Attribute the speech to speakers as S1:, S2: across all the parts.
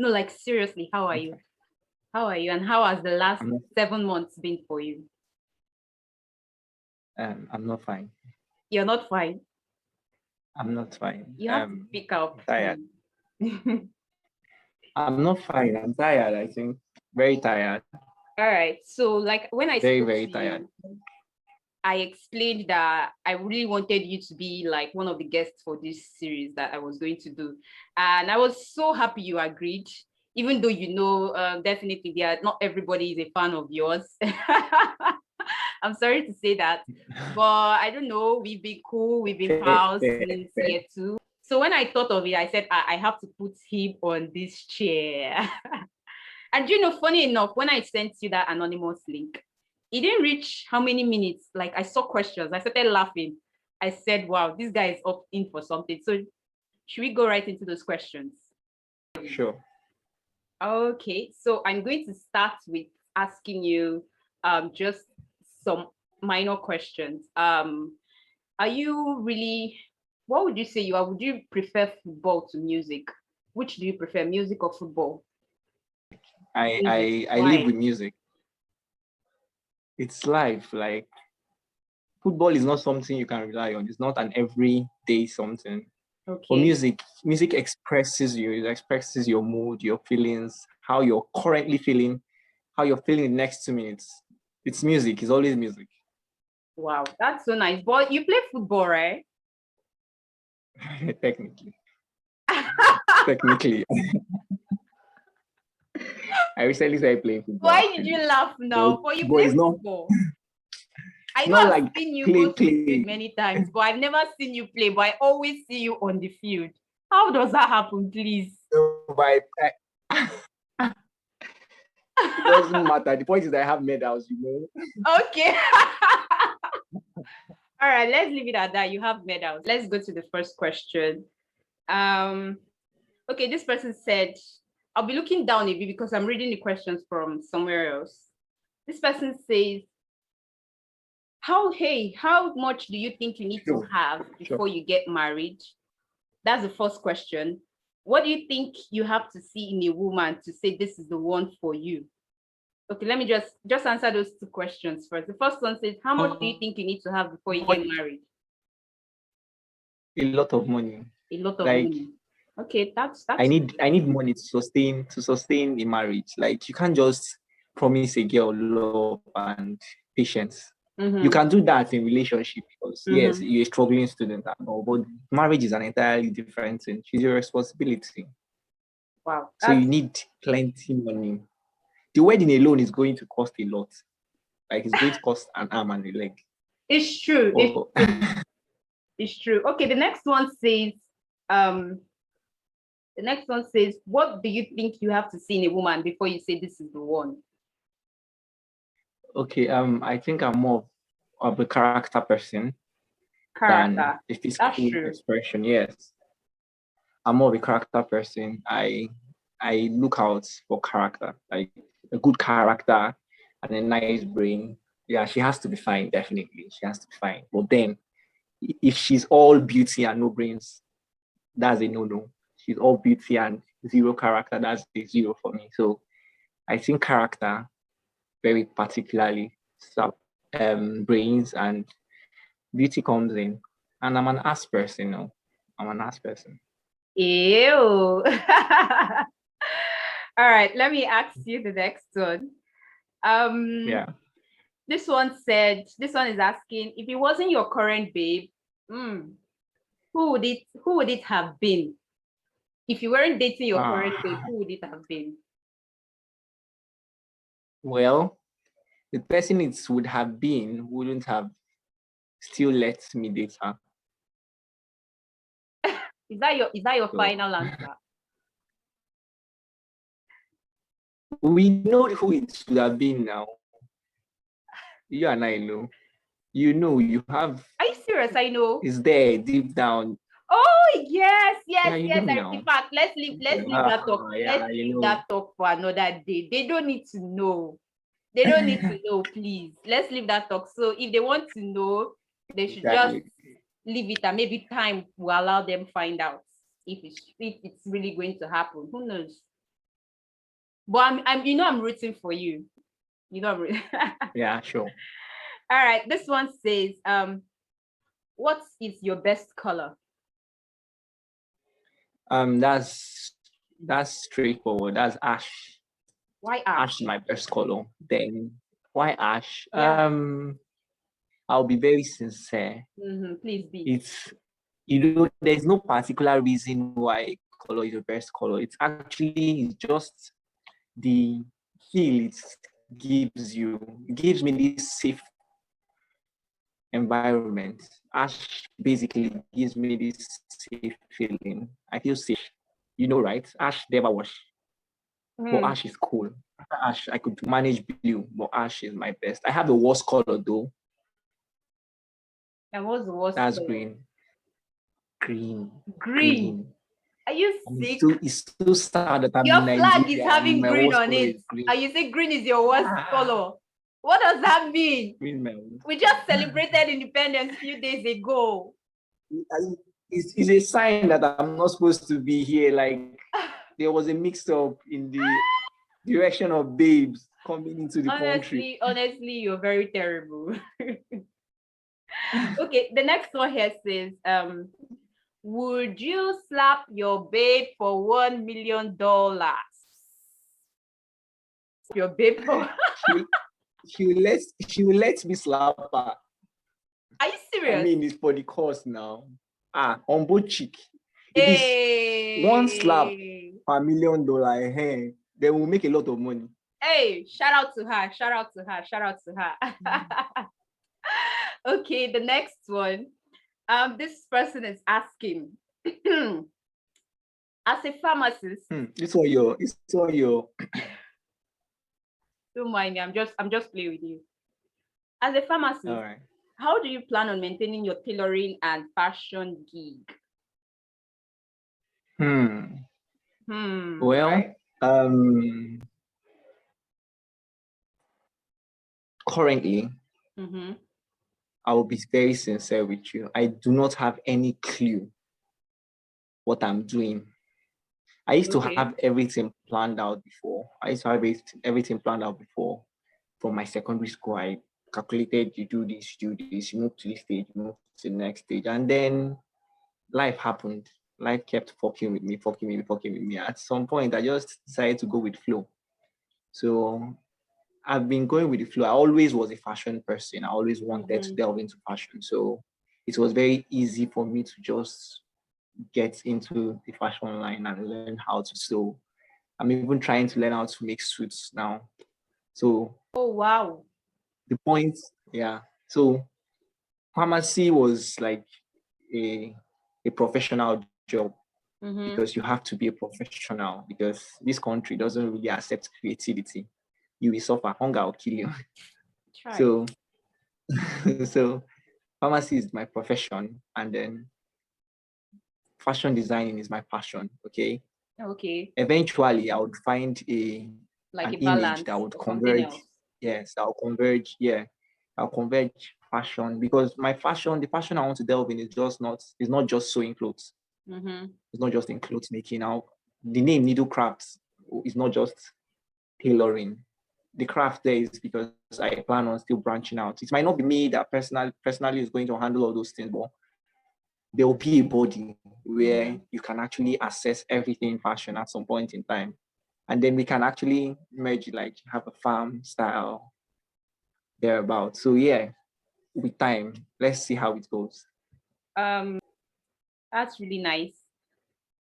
S1: No, like seriously, how are you? How are you? And how has the last
S2: I'm not,
S1: 7 months been for you?
S2: I'm not fine.
S1: You're not fine.
S2: I'm not fine.
S1: You have to speak up,
S2: I'm tired.
S1: please.
S2: I'm not fine. I'm tired, I think. Very tired.
S1: All right. So, like when I
S2: Very,
S1: spoke
S2: very
S1: to
S2: tired.
S1: you, I explained that I really wanted you to be like one of the guests for this series that I was going to do. And I was so happy you agreed, even though definitely not everybody is a fan of yours. I'm sorry to say that, but I don't know. We've been cool. We've been pals since year 2. So when I thought of it, I said, I have to put him on this chair. And funny enough, when I sent you that anonymous link, it didn't reach how many minutes. Like I saw questions. I started laughing. I said, wow, this guy is up in for something. So should we go right into those questions?
S2: Sure.
S1: Okay. So I'm going to start with asking you just some minor questions. Are you really, what would you say you are? Would you prefer football to music? Which do you prefer, music or football?
S2: I live with music. It's life. Like football is not something you can rely on. It's not an everyday something.
S1: Okay.
S2: For music expresses you. It expresses your mood, your feelings, how you're currently feeling, how you're feeling in the next 2 minutes. It's music. It's always music.
S1: Wow, that's so nice. But you play football, right?
S2: Technically. Technically. I recently started playing football.
S1: Why did you laugh now? But you play football. I know I've seen you go to the field many times, but I've never seen you play, but I always see you on the field. How does that happen, please?
S2: It doesn't matter. The point is that I have medals,
S1: Okay. All right, let's leave it at that. You have medals. Let's go to the first question. Okay, this person said, I'll be looking down a bit because I'm reading the questions from somewhere else. This person says, how much do you think you need to have before you get married? That's the first question. What do you think you have to see in a woman to say this is the one for you? Okay, let me just answer those 2 questions first. The first one says, how much do you think you need to have before you get married?
S2: A lot of money.
S1: A lot of money. Okay, that's
S2: I need money to sustain a marriage. Like you can't just promise a girl love and patience. Mm-hmm. You can do that in relationship because yes, you're a struggling student and all, but marriage is an entirely different thing. It's your responsibility.
S1: Wow.
S2: So you need plenty money. The wedding alone is going to cost a lot. Like it's going to cost an arm and a leg.
S1: It's true. It's true. Okay, the next one says, what do you think you have to see in a woman before you say this is the one?
S2: Okay, I think I'm more of a character person than a physical expression. Yes. I'm more of a character person. I look out for character, like a good character and a nice brain. Yeah, she has to be fine, definitely. She has to be fine. But then if she's all beauty and no brains, that's a no-no. She's all beauty and zero character, that's a 0 for me. So I think character, very particularly, brains and beauty comes in. And I'm an ass person, I'm an ass person.
S1: Ew. All right, let me ask you the next one.
S2: Yeah.
S1: This one is asking, if it wasn't your current babe, who would it have been? If you weren't dating your current babe, who would it have been?
S2: Well, the person it would have been wouldn't have still let me date her.
S1: Is that your final answer?
S2: We know who it would have been now. You and I know. You have.
S1: Are you serious? I know.
S2: It's there deep down.
S1: Oh yes. In fact, let's leave that talk. Let's leave that talk for another day. They don't need to know. Please. Let's leave that talk. So if they want to know, they should just leave it, and maybe time will allow them find out if it's really going to happen. Who knows? But I'm rooting for you.
S2: Yeah, sure.
S1: All right. This one says, what is your best color?
S2: That's straightforward. That's ash.
S1: Why ash?
S2: Ash is my best color. Then why ash?
S1: Yeah.
S2: I'll be very sincere.
S1: Please be.
S2: It's there's no particular reason why color is your best color. It's just the feel it gives you. It gives me this safe environment. Ash basically gives me this safe feeling. I feel safe. Right? Ash never wash. But ash is cool. Ash, I could manage blue, but ash is my best. I have the worst color though.
S1: And what's the worst
S2: That's
S1: color?
S2: Green.
S1: Are you sick?
S2: It's so sad that I'm
S1: your
S2: in
S1: flag
S2: Nigeria
S1: is having green on it.
S2: Green.
S1: And you say green is your worst color. What does that mean?
S2: Green,
S1: we just celebrated independence a few days ago.
S2: It's a sign that I'm not supposed to be here. Like there was a mix-up in the direction of babes coming into the country.
S1: Honestly, you're very terrible. Okay, the next one here says, would you slap your babe for $1 million? Your babe for
S2: she will let me slap her.
S1: Are you serious?
S2: I mean, it's for the course now. On both cheek. If it's one slap per $1 million, hey, then we'll make a lot of money.
S1: Hey, shout out to her. Okay, the next one. This person is asking, as a pharmacist.
S2: It's all your.
S1: Don't mind me. I'm just playing with you. As a pharmacist, all right, how do you plan on maintaining your tailoring and fashion gig?
S2: Well, right? Currently, I will be very sincere with you. I do not have any clue what I'm doing. I used to have everything planned out before. From my secondary school. I calculated you do this, you move to this stage, you move to the next stage. And then life happened. Life kept fucking with me. At some point, I just decided to go with flow. So I've been going with the flow. I always was a fashion person. I always wanted to delve into fashion. So it was very easy for me to just get into the fashion line and learn how to sew. I'm even trying to learn how to make suits now. So,
S1: oh wow.
S2: The point, yeah. So pharmacy was like a professional job because you have to be a professional because this country doesn't really accept creativity. You will suffer, hunger will kill you. So so pharmacy is my profession, and then fashion designing is my passion. Okay. Eventually I would find an image that would converge. Yes, I'll converge. Yeah, I'll converge fashion because the fashion I want to delve in is not just sewing clothes. It's not just in clothes making. Now, the name needle crafts is not just tailoring. The craft there is because I plan on still branching out. It might not be me that personally is going to handle all those things, but there will be a body where you can actually assess everything in fashion at some point in time. And then we can actually merge, like have a farm style thereabout. So yeah, with time, let's see how it goes.
S1: That's really nice.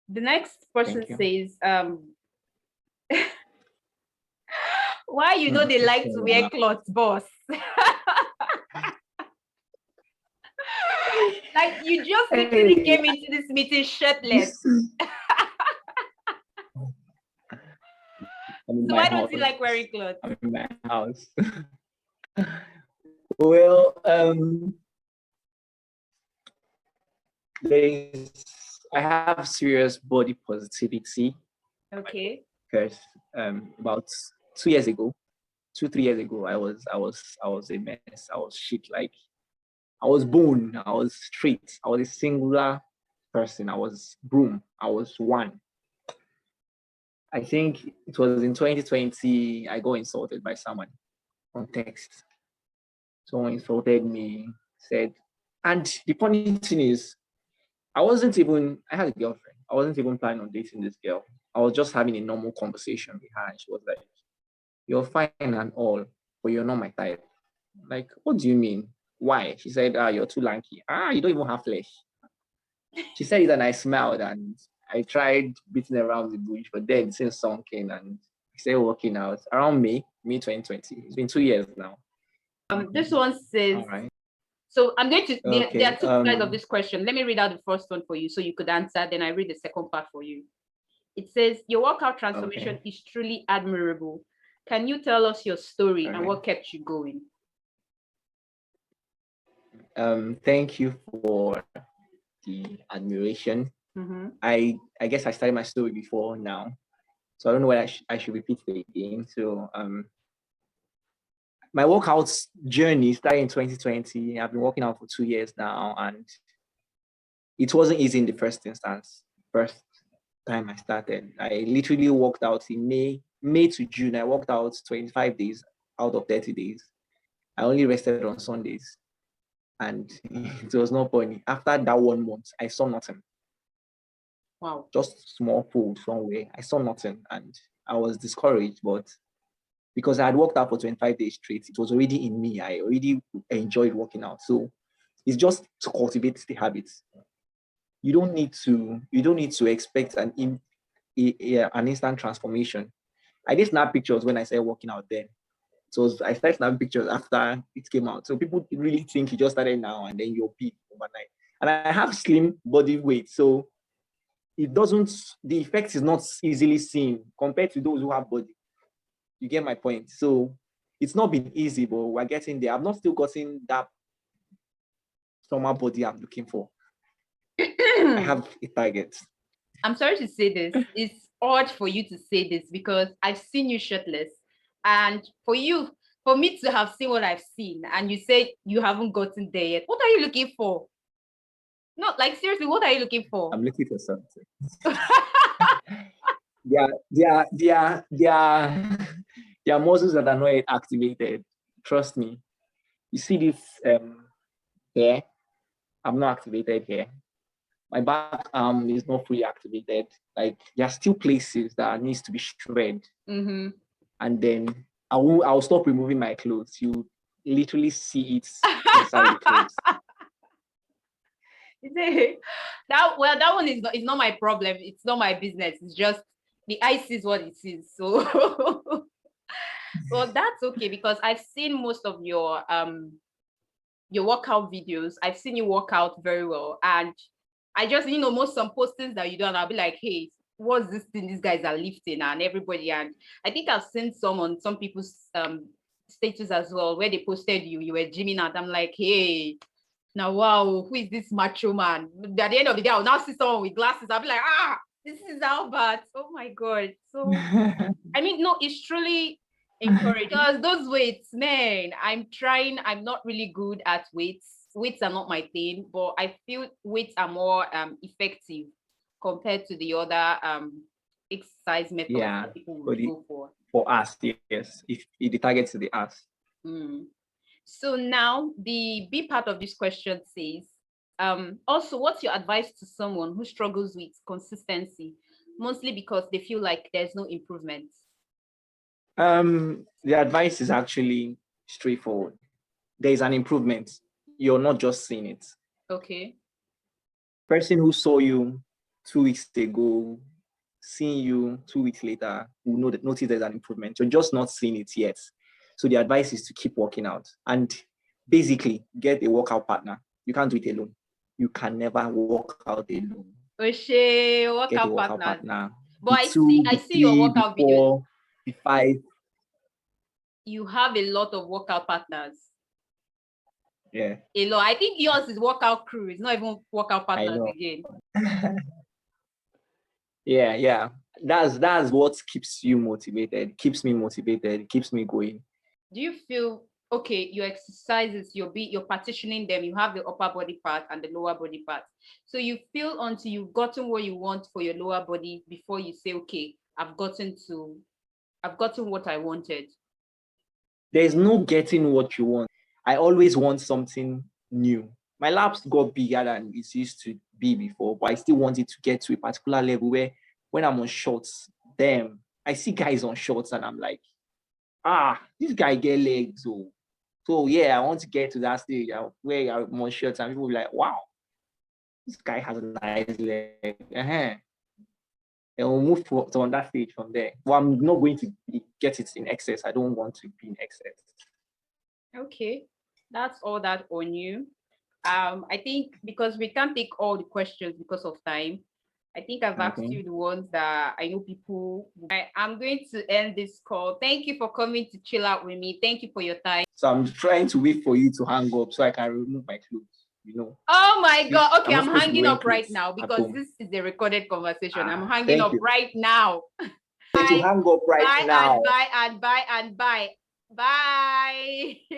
S1: The next person says, why you know they like to wear clothes, boss? Like you just literally came into this meeting shirtless. So why don't you like wearing clothes?
S2: I'm in my house. Well, I have serious body positivity.
S1: Okay.
S2: Because about 3 years ago, I was a mess. I was shit. Like I was bone. I was straight. I was a singular person. I was broom. I was one. I think it was in 2020, I got insulted by someone on text. Someone insulted me, said, and the funny thing is, I had a girlfriend. I wasn't even planning on dating this girl. I was just having a normal conversation with her. And she was like, "You're fine and all, but you're not my type." Like, what do you mean? Why? She said, "You're too lanky. You don't even have flesh." She said it and I smiled and I tried beating around the bush, but then since song came and we started working out around May 2020. It's been 2 years now.
S1: This one says,
S2: all right.
S1: So I'm going to,
S2: okay.
S1: there are two sides of this question. Let me read out the first one for you so you could answer, then I read the second part for you. It says, your workout transformation is truly admirable. Can you tell us your story and what kept you going?
S2: Thank you for the admiration. I guess I started my story before now, so I don't know whether I should repeat it again. So my workout journey started in 2020. I've been working out for 2 years now, and it wasn't easy in the first instance. First time I started, I literally worked out in May to June. I worked out 25 days out of 30 days. I only rested on Sundays, and it was not funny. After that 1 month, I saw nothing.
S1: Wow.
S2: Just small food somewhere. I saw nothing, and I was discouraged, but because I had worked out for 25 days straight, it was already in me. I already enjoyed working out. So it's just to cultivate the habits. You don't need to expect an instant transformation. I did snap pictures when I started working out then. So I started snapping pictures after it came out. So people really think you just started now and then you're big overnight. And I have slim body weight, so the effect is not easily seen compared to those who have body. You get my point? So it's not been easy, but we're getting there. I've not still gotten that summer body I'm looking for. I have a target.
S1: I'm sorry to say this. It's odd for you to say this because I've seen you shirtless. And for me to have seen what I've seen and you say you haven't gotten there yet, what are you looking for? No, like seriously, what are you looking for?
S2: I'm looking for something. There are muscles that are not yet activated. Trust me. You see this hair? I'm not activated here. My back arm is not fully activated. Like there are still places that needs to be shredded. And then I'll stop removing my clothes. You literally see it inside the clothes.
S1: That one is not my problem. It's not my business. It's just the ice is what it is. So well, that's okay because I've seen most of your workout videos. I've seen you work out very well, and I just most some postings that you do, and I'll be like, hey, what's this thing these guys are lifting? And everybody, and I think I've seen some people's status as well where they posted you were gymming out. I'm like, hey, now wow, who is this macho man? At the end of the day, I'll now see someone with glasses. I'll be like, this is Albert. Oh my god. So I mean, no, it's truly encouraging because those weights, man, I'm not really good at weights. Weights are not my thing, but I feel weights are more effective compared to the other exercise methods that people would go for.
S2: For us, yes, if the target is the us.
S1: So now the B part of this question says, also, what's your advice to someone who struggles with consistency, mostly because they feel like there's no improvement?
S2: The advice is actually straightforward. There is an improvement. You're not just seeing it.
S1: Okay.
S2: Person who saw you 2 weeks ago, seeing you 2 weeks later, will notice there's an improvement. You're just not seeing it yet. So the advice is to keep working out and basically get a workout partner. You can't do it alone. You can never work out alone.
S1: Get a workout partner. But I see your workout videos.
S2: The 5.
S1: You have a lot of workout partners.
S2: Yeah.
S1: A lot. I think yours is workout crew. It's not even workout partners again.
S2: Yeah. That's what keeps you motivated, keeps me motivated, keeps me going.
S1: Do you feel okay, your exercises, you're partitioning them, you have the upper body part and the lower body part. So you feel until you've gotten what you want for your lower body before you say, okay, I've gotten what I wanted.
S2: There's no getting what you want. I always want something new. My labs got bigger than it used to be before, but I still want it to get to a particular level where when I'm on shorts, damn, I see guys on shorts and I'm like, this guy get legs. So yeah, I want to get to that stage where I'm on shorts and people will be like, wow, this guy has a nice leg. And we'll move to on that stage from there. Well, I'm not going to get it in excess. I don't want to be in excess.
S1: Okay, that's all that on you. I think because we can't take all the questions because of time, I think I've asked you the ones that I know people. I'm going to end this call. Thank you for coming to chill out with me. Thank you for your time.
S2: So I'm trying to wait for you to hang up so I can remove my clothes, you know.
S1: Oh my God. Okay, I'm hanging up right now because this is a recorded conversation. I'm hanging up right now.
S2: To hang up right now.
S1: Bye and bye and bye and bye. Bye.